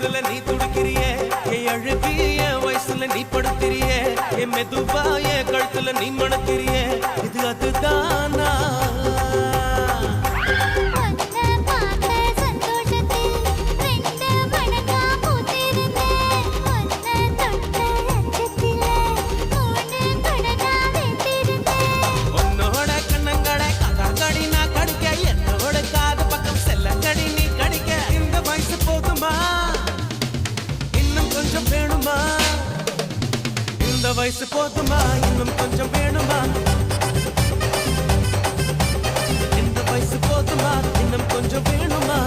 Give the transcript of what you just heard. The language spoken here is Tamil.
கழுத்துல நீ துடிக்கிறியே என் அழுகி என் வயசுல நீ படுத்திரியே என் மெதுவா என் கழுத்துல நீ மணக்கிறியே இது அதுதானா இந்த வயசு போதுமா இன்னும் கொஞ்சம் வேணுமா இந்த வயசு போதுமா இன்னும் கொஞ்சம் வேணுமா